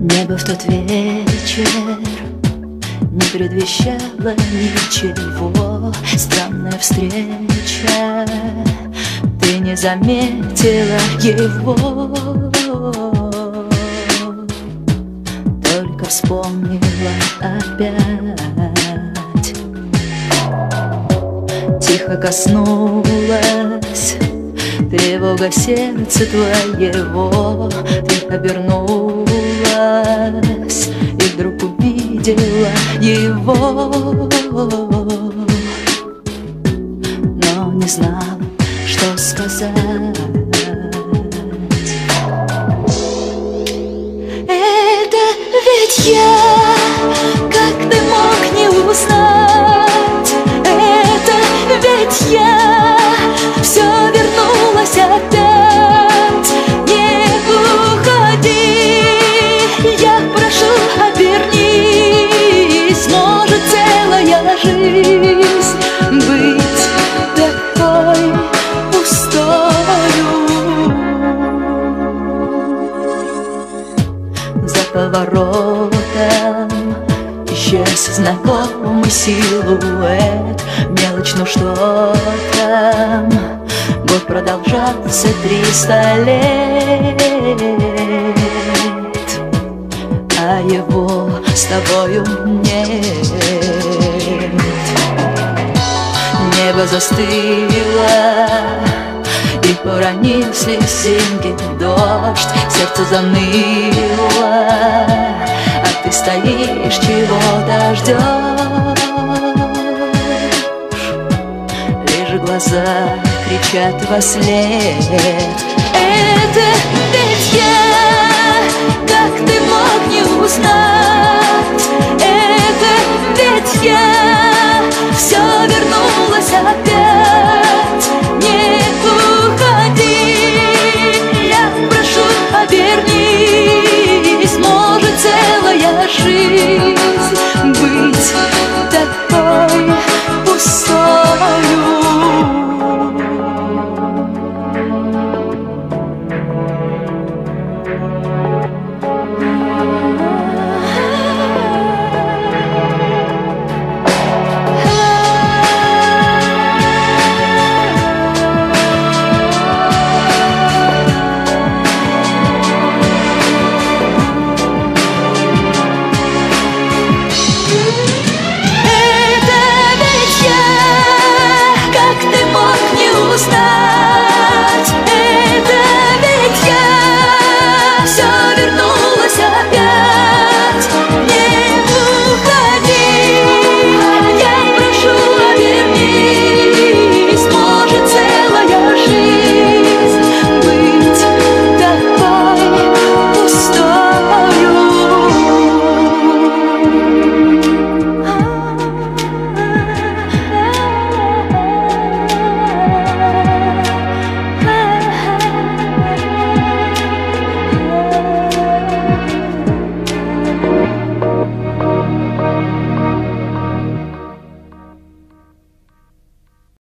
Небо в тот вечер не предвещало ничего. Странная встреча, ты не заметила его, только вспомнила опять. Тихо коснулась тревога сердца твоего. Ты обернулась и вдруг увидела его, но не знала, что сказать. Это ведь я, как ты мог не узнать? Это ведь я, все вернулось опять. Не уходи, я прошу, обернись. Может, целая жизнь быть такой пустою. За поворотом исчез знакомый силуэт. Мелочь, ну что там, год продолжался 300 лет, а его с тобою нет. Небо застыло, и уронил слезинки дождь. Сердце заныло, а ты стоишь, чего-то ждешь. Лишь глаза кричат во след. Это